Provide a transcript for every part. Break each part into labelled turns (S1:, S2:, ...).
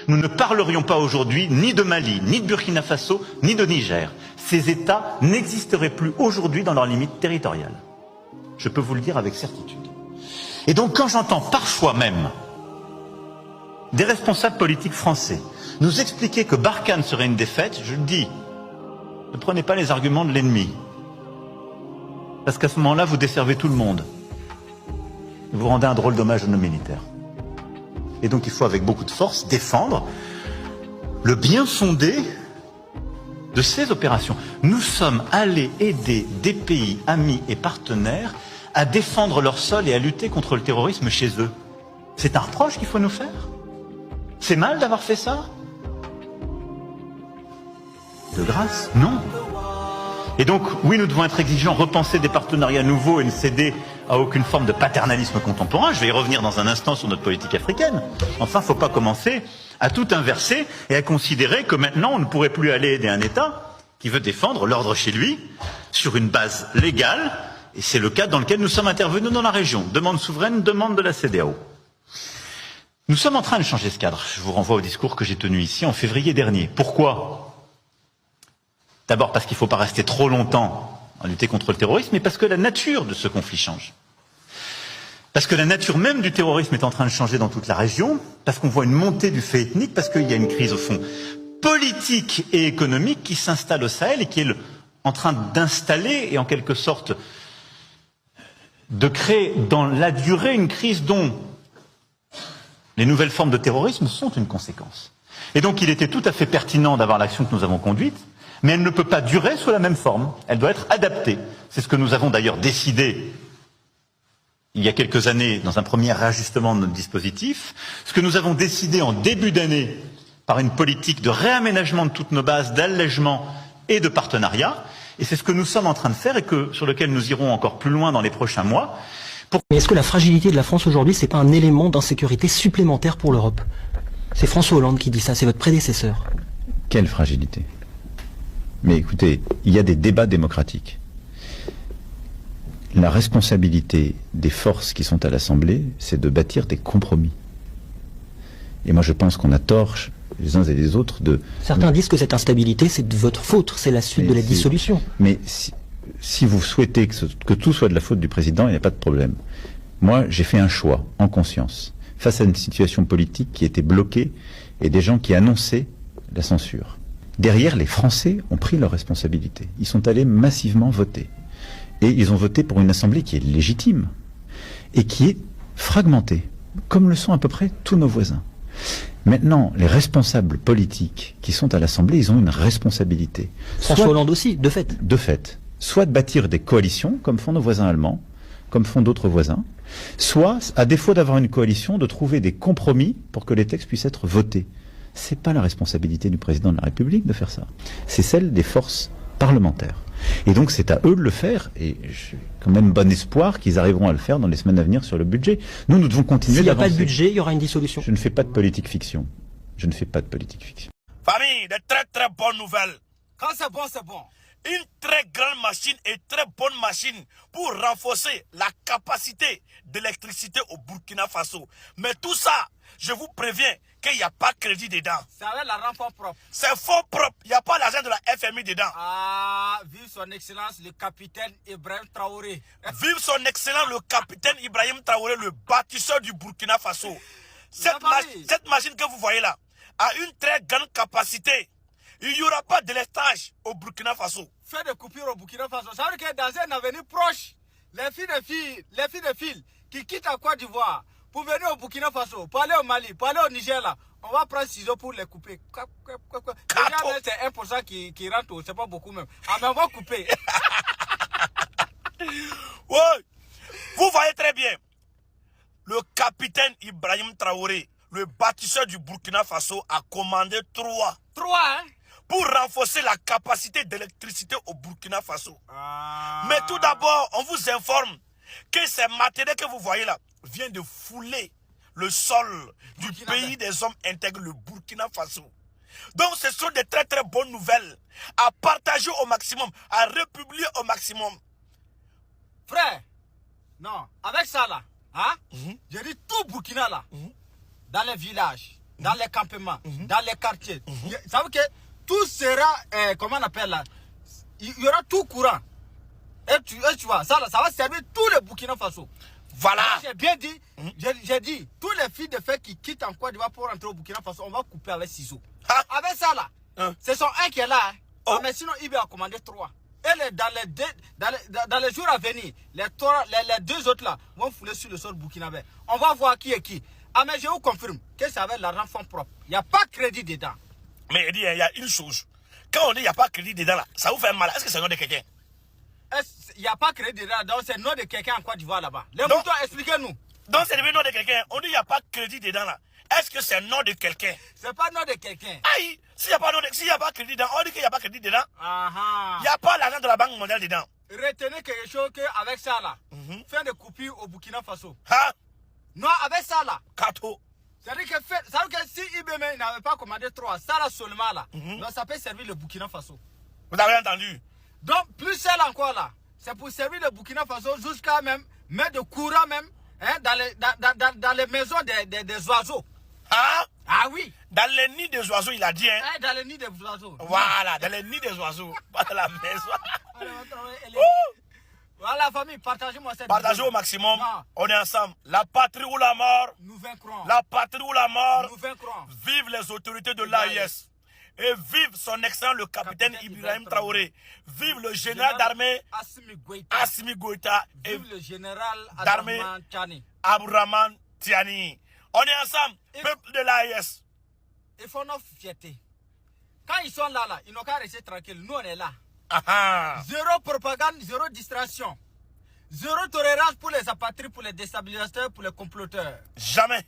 S1: nous ne parlerions pas aujourd'hui ni de Mali, ni de Burkina Faso, ni de Niger. Ces États n'existeraient plus aujourd'hui dans leurs limites territoriales. Je peux vous le dire avec certitude. Et donc quand j'entends parfois même des responsables politiques français nous expliquer que Barkhane serait une défaite, je le dis, ne prenez pas les arguments de l'ennemi. Parce qu'à ce moment-là, vous desservez tout le monde. Vous rendez un drôle d'hommage à nos militaires. Et donc il faut avec beaucoup de force défendre le bien fondé de ces opérations. Nous sommes allés aider des pays amis et partenaires à défendre leur sol et à lutter contre le terrorisme chez eux. C'est un reproche qu'il faut nous faire? C'est mal d'avoir fait ça? De grâce? Non. Et donc, oui, nous devons être exigeants, repenser des partenariats nouveaux et ne céder à aucune forme de paternalisme contemporain. Je vais y revenir dans un instant sur notre politique africaine. Enfin, il ne faut pas commencer à tout inverser et à considérer que maintenant, on ne pourrait plus aller aider un État qui veut défendre l'ordre chez lui sur une base légale. Et c'est le cas dans lequel nous sommes intervenus dans la région. Demande souveraine, demande de la CEDEAO. Nous sommes en train de changer ce cadre. Je vous renvoie au discours que j'ai tenu ici en février dernier. Pourquoi ? D'abord parce qu'il ne faut pas rester trop longtemps à lutter contre le terrorisme, mais parce que la nature de ce conflit change. Parce que la nature même du terrorisme est en train de changer dans toute la région, parce qu'on voit une montée du fait ethnique, parce qu'il y a une crise au fond politique et économique qui s'installe au Sahel et qui est en train d'installer et en quelque sorte de créer dans la durée une crise dont les nouvelles formes de terrorisme sont une conséquence. Et donc il était tout à fait pertinent d'avoir l'action que nous avons conduite, mais elle ne peut pas durer sous la même forme. Elle doit être adaptée. C'est ce que nous avons d'ailleurs décidé il y a quelques années dans un premier réajustement de notre dispositif, ce que nous avons décidé en début d'année par une politique de réaménagement de toutes nos bases, d'allègement et de partenariat, et c'est ce que nous sommes en train de faire et sur lequel nous irons encore plus loin dans les prochains mois.
S2: Mais est-ce que la fragilité de la France aujourd'hui, c'est pas un élément d'insécurité supplémentaire pour l'Europe? C'est François Hollande qui dit ça, c'est votre prédécesseur.
S3: Quelle fragilité? Mais écoutez, il y a des débats démocratiques. La responsabilité des forces qui sont à l'Assemblée, c'est de bâtir des compromis. Et moi je pense qu'on a tort, les uns et les autres, de...
S2: Certains disent que cette instabilité, c'est de votre faute, c'est la suite de la dissolution.
S3: Mais si vous souhaitez que tout soit de la faute du président, il n'y a pas de problème. Moi, j'ai fait un choix, en conscience, face à une situation politique qui était bloquée et des gens qui annonçaient la censure. Derrière, les Français ont pris leurs responsabilités. Ils sont allés massivement voter. Et ils ont voté pour une assemblée qui est légitime et qui est fragmentée, comme le sont à peu près tous nos voisins. Maintenant, les responsables politiques qui sont à l'Assemblée, ils ont une responsabilité.
S2: François Hollande aussi, de fait.
S3: De fait. Soit de bâtir des coalitions, comme font nos voisins allemands, comme font d'autres voisins, soit, à défaut d'avoir une coalition, de trouver des compromis pour que les textes puissent être votés. C'est pas la responsabilité du président de la République de faire ça. C'est celle des forces parlementaires. Et donc c'est à eux de le faire, et j'ai quand même bon espoir qu'ils arriveront à le faire dans les semaines à venir sur le budget. Nous devons continuer d'avancer.
S2: S'il n'y a pas de budget, il y aura une dissolution.
S3: Je ne fais pas de politique fiction. Je ne fais pas de politique fiction.
S4: Famille, de très très bonnes nouvelles. Quand c'est bon, c'est bon. Une très grande machine et très bonne machine pour renforcer la capacité d'électricité au Burkina Faso. Mais tout ça, je vous préviens qu'il n'y a pas de crédit dedans.
S5: C'est avec la renfort propre.
S4: C'est faux propre. Il n'y a pas l'argent de la FMI dedans.
S5: Ah, vive son excellence le capitaine Ibrahim Traoré.
S4: Vive son excellence le capitaine Ibrahim Traoré, le bâtisseur du Burkina Faso. Cette machine que vous voyez là a une très grande capacité. Il n'y aura pas de délestage au Burkina Faso.
S5: Fait de coupure au Burkina Faso. Ça veut dire que dans un avenir proche, les filles de fil qui quittent la Côte d'Ivoire pour venir au Burkina Faso, pour aller au Mali, pour aller au Niger là, on va prendre ciseaux pour les couper. Déjà, c'est 1% qui rentre, c'est pas beaucoup même. Ah, mais on va couper.
S4: Oui, vous voyez très bien. Le capitaine Ibrahim Traoré, le bâtisseur du Burkina Faso, a commandé 3.
S5: 3, hein?
S4: Pour renforcer la capacité d'électricité au Burkina Faso.
S5: Ah.
S4: Mais tout d'abord, on vous informe que ces matériels que vous voyez là viennent de fouler le sol du pays des hommes intègres, le Burkina Faso. Donc ce sont des très très bonnes nouvelles à partager au maximum, à republier au maximum.
S5: Frère, non, avec ça là, hein, j'ai dit tout Burkina là, dans les villages, dans les campements, dans les quartiers. Ça veut dire que tout sera, comment on appelle là, il y aura tout courant. Et tu vois, ça va servir tous les Burkina Faso.
S4: Voilà.
S5: J'ai bien dit, j'ai dit, tous les filles de fait qui quittent en Côte d'Ivoire pour rentrer au Burkina Faso, on va couper avec ciseaux.
S4: Ah.
S5: Avec ça là, c'est son un qui est là. Hein.
S4: Oh.
S5: Mais sinon, il va commander 3. Et dans les jours à venir, les 2 autres là vont fouler sur le sol burkinabé. On va voir qui est qui. Ah mais je vous confirme que c'est avec l'argent fonds propre. Il n'y a pas de crédit dedans.
S4: Mais il y a une chose. Quand on dit il n'y a pas de crédit dedans là, ça vous fait mal. Est-ce que c'est le nom de quelqu'un?
S5: Il n'y a pas de crédit dedans, donc c'est le nom de quelqu'un en Côte d'Ivoire là-bas. Les moutons, expliquez-nous.
S4: Donc c'est le nom de quelqu'un. On dit il n'y a pas de crédit dedans là. Est-ce que c'est le nom de quelqu'un?
S5: C'est pas le nom de quelqu'un.
S4: Aïe, s'il n'y a pas de crédit dedans, on dit qu'il n'y a pas de crédit dedans. Il n'y
S5: Ah.
S4: a pas l'argent de la Banque mondiale dedans.
S5: Retenez quelque chose qu'avec ça là, fin de coupure au Burkina Faso.
S4: Hein?
S5: Non, avec ça là.
S4: Kato.
S5: C'est-à-dire que si IBM n'avait pas commandé 3, ça là seulement là, donc ça peut servir le Burkina Faso.
S4: Vous avez entendu?
S5: Donc, plus celle encore là, c'est pour servir le Burkina Faso jusqu'à même mettre de courant même hein, dans les maisons des oiseaux.
S4: Hein?
S5: Ah oui,
S4: Dans les nids des oiseaux, il a dit, hein?
S5: hein, dans les nids des oiseaux.
S4: Voilà, dans les nids des oiseaux. Pas dans la maison.
S5: Voilà, famille, partagez-moi cette
S4: Partagez
S5: vidéo.
S4: au maximum.
S5: Non.
S4: On est ensemble. La patrie ou la mort.
S5: Nous vaincrons.
S4: La patrie ou la mort.
S5: Nous vaincrons.
S4: Vive les autorités de l'AIS. Et vive son excellent le capitaine Ibrahim Traoré. Vive le général d'armée
S5: Assimi Goïta.
S4: Assimi Goïta. Et
S5: Vive le général
S4: d'armée
S5: Abdourahmane Tiani.
S4: Abdourahmane Tiani. On est ensemble. Peuple de l'AIS.
S5: Il faut notre fierté. Quand ils sont là, ils n'ont qu'à rester tranquilles. Nous, on est là.
S4: Ah ah.
S5: Zéro propagande, zéro distraction. Zéro tolérance pour les apatrides, pour les déstabilisateurs, pour les comploteurs.
S4: Jamais.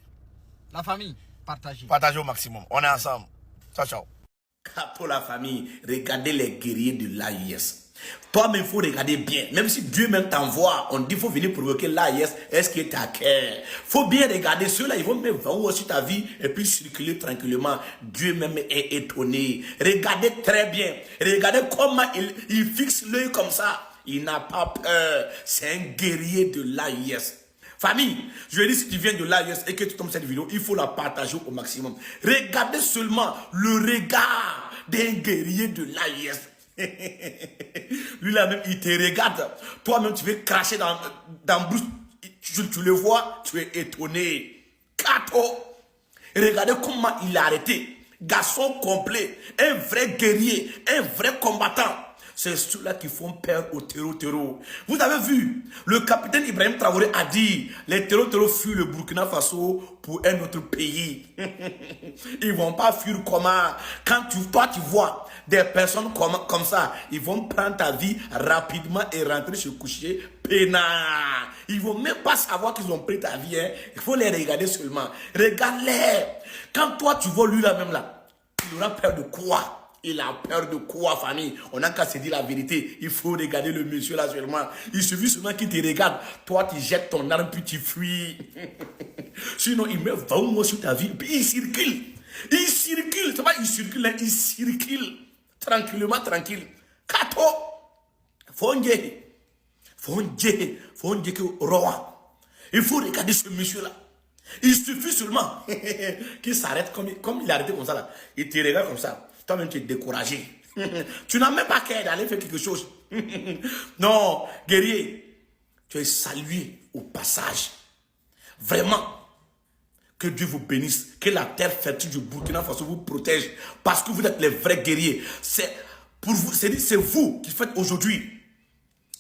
S5: La famille, partagez.
S4: Partagez au maximum. On est ensemble. Ciao, ciao.
S6: Pour la famille, regardez les guerriers de l'AIS. Toi-même, il faut regarder bien. Même si Dieu même t'envoie, on dit qu'il faut venir provoquer l'AIS. Est-ce qu'il est à cœur? Faut bien regarder. Ceux-là, ils vont même voir sur ta vie et puis circuler tranquillement. Dieu même est étonné. Regardez très bien. Regardez comment il fixe l'œil comme ça. Il n'a pas peur. C'est un guerrier de l'AIS. Famille, je dis si tu viens de l'AIS et que tu tombes cette vidéo, il faut la partager au maximum. Regardez seulement le regard d'un guerrier de l'AIS. Lui là même, il te regarde. Toi-même, tu veux cracher dans Bruce. Tu le vois, tu es étonné. Kato. Regardez comment il a arrêté. Garçon complet, un vrai guerrier, un vrai combattant. C'est ceux-là qui font peur au terreau. Vous avez vu, le capitaine Ibrahim Traoré a dit, les terreaux fuient le Burkina Faso pour un autre pays. Ils vont pas fuir comment? Quand toi tu vois des personnes comme ça, ils vont prendre ta vie rapidement et rentrer se coucher peinard. Ils vont même pas savoir qu'ils ont pris ta vie. Hein. Il faut les regarder seulement. Regarde-les. Quand toi tu vois lui là même là, il aura peur de quoi? Il a peur de quoi, famille? On n'a qu'à se dire la vérité. Il faut regarder le monsieur là seulement. Il suffit seulement qu'il te regarde. Toi, tu jettes ton arme puis tu fuis. Sinon, il met 20 mots sur ta vie. Puis il circule. Il circule. C'est pas il circule, hein, il circule. Tranquillement, tranquille. Kato. Fonje que roi. Il faut regarder ce monsieur là. Il suffit seulement qu'il s'arrête comme il est arrêté comme ça là. Il te regarde comme ça. Toi-même, tu es découragé. Tu n'as même pas qu'à d'aller faire quelque chose. Non, guerrier, tu es salué au passage. Vraiment, que Dieu vous bénisse. Que la terre fertile du Burkina Faso vous protège. Parce que vous êtes les vrais guerriers. C'est pour vous, c'est vous qui faites aujourd'hui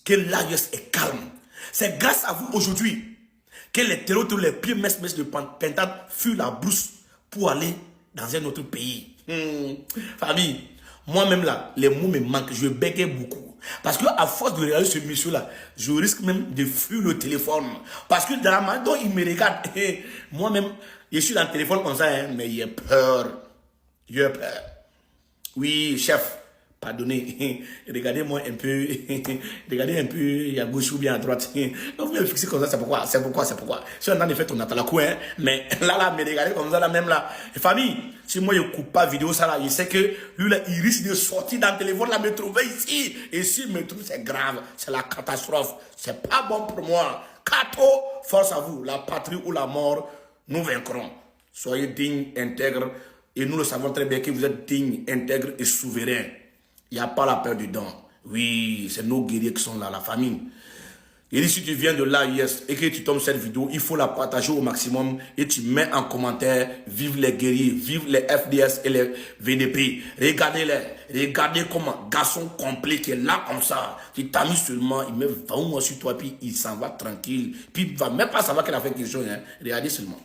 S6: que l'AIS est calme. C'est grâce à vous aujourd'hui que les terreaux, les pieds messes de Pentade fuient la brousse pour aller dans un autre pays. Famille, moi-même là, les mots me manquent, je bégayais beaucoup. Parce que à force de regarder ce monsieur-là, je risque même de fuir le téléphone. Parce que dans la manière dont il me regarde, moi-même, je suis dans le téléphone comme ça, hein, mais j'ai peur. J'ai peur. Oui, chef, pardonnez, regardez-moi un peu, regardez un peu à gauche ou bien à droite. Donc vous me fixez comme ça, c'est pourquoi. Je suis en train de faire ton atalakou, hein, mais là, me regardez comme ça, là, même là. Et famille, si moi je coupe pas vidéo ça là, je sais que lui là, il risque de sortir dans le téléphone là, me trouver ici. Et s'il me trouve, c'est grave, c'est la catastrophe. C'est pas bon pour moi. Kato, force à vous, la patrie ou la mort, nous vaincrons. Soyez digne, intègre. Et nous le savons très bien que vous êtes digne, intègre et souverain. Il n'y a pas la peur dedans. Oui, c'est nos guerriers qui sont là, la famille. Et si tu viens de l'AIS et que tu tombes cette vidéo, il faut la partager au maximum et tu mets en commentaire « Vive les guerriers, vive les FDS et les VDP ». Regardez-les, regardez comment garçon complet qui est là comme ça. Tu t'as mis seulement, il met 20 mois sur toi puis il s'en va tranquille. Puis il va même pas savoir qu'il a fait quelque chose. Hein. Regardez seulement.